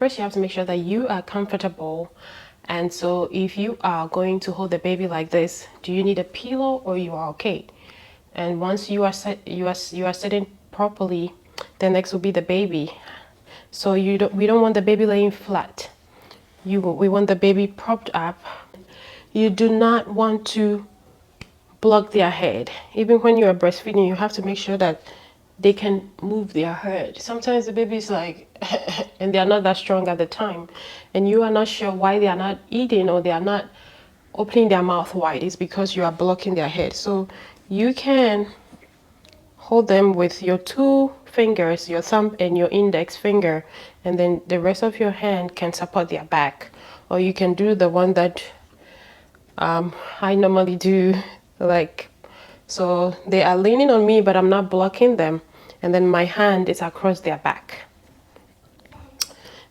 First, you have to make sure that you are comfortable. And so if you are going to hold the baby like this, do you need a pillow or you are okay? And once you are sitting properly, the next will be the baby. So we don't want the baby laying flat. We want the baby propped up. You do not want to block their head. Even when you are breastfeeding, you have to make sure that they can move their head. Sometimes the baby's like, and they are not that strong at the time, and you are not sure why they are not eating or they are not opening their mouth wide. It's because you are blocking their head. So you can hold them with your two fingers, your thumb and your index finger, and then the rest of your hand can support their back. Or you can do the one that I normally do, like, so they are leaning on me but I'm not blocking them, and then my hand is across their back.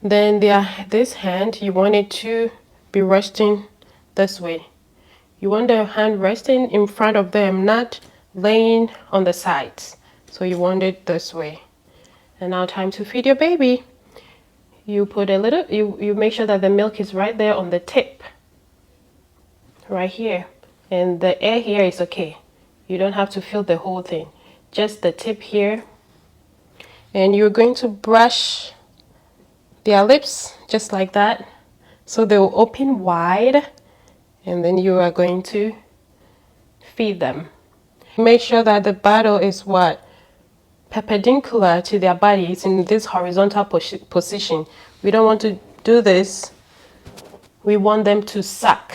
Then this hand, you want it to be resting this way. You want the hand resting in front of them, not laying on the sides. So you want it this way. And now time to feed your baby. You put a little, you make sure that the milk is right there on the tip, right here, and the air here is okay. You don't have to fill the whole thing, just the tip here. And you're going to brush their lips just like that, so they will open wide, and then you are going to feed them. Make sure that the bottle is perpendicular to their body. It's in this horizontal position. We don't want to do this. We want them to suck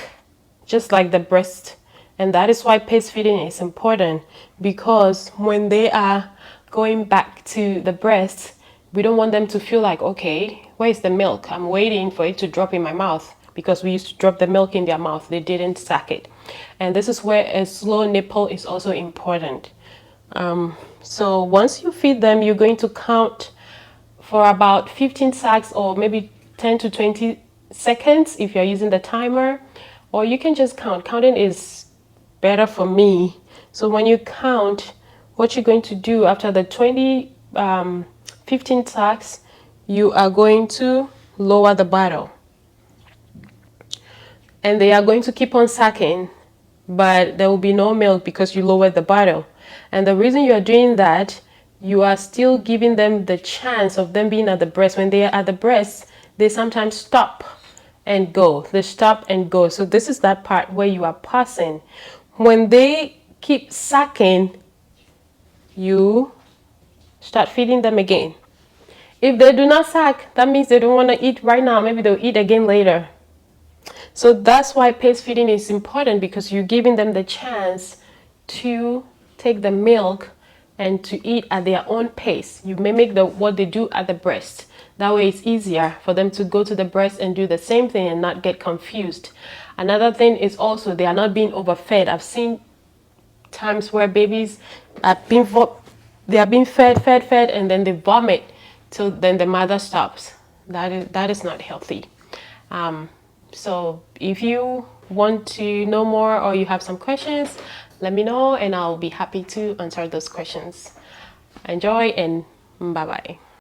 just like the breast, and that is why pace feeding is important, because when they are going back to the breast, we don't want them to feel like, okay, where's the milk? I'm waiting for it to drop in my mouth, because we used to drop the milk in their mouth. They didn't suck it. And this is where a slow nipple is also important. So once you feed them, you're going to count for about 15 sucks, or maybe 10 to 20 seconds if you're using the timer, or you can just count. Counting is better for me. So when you count, what you're going to do after the 15 sucks, you are going to lower the bottle, and they are going to keep on sucking, but there will be no milk because you lowered the bottle. And the reason you are doing that, you are still giving them the chance of them being at the breast. When they are at the breast, they sometimes stop and go. They stop and go. So this is that part where you are pausing. When they keep sucking, you start feeding them again. If they do not suck, that means they don't want to eat right now. Maybe they'll eat again later. So that's why pace feeding is important, because you're giving them the chance to take the milk and to eat at their own pace. You mimic what they do at the breast. That way it's easier for them to go to the breast and do the same thing and not get confused. Another thing is also they are not being overfed. I've seen times where babies are being fed, and then they vomit till then the mother stops. That is not healthy. So if you want to know more or you have some questions, let me know and I'll be happy to answer those questions. Enjoy, and bye-bye.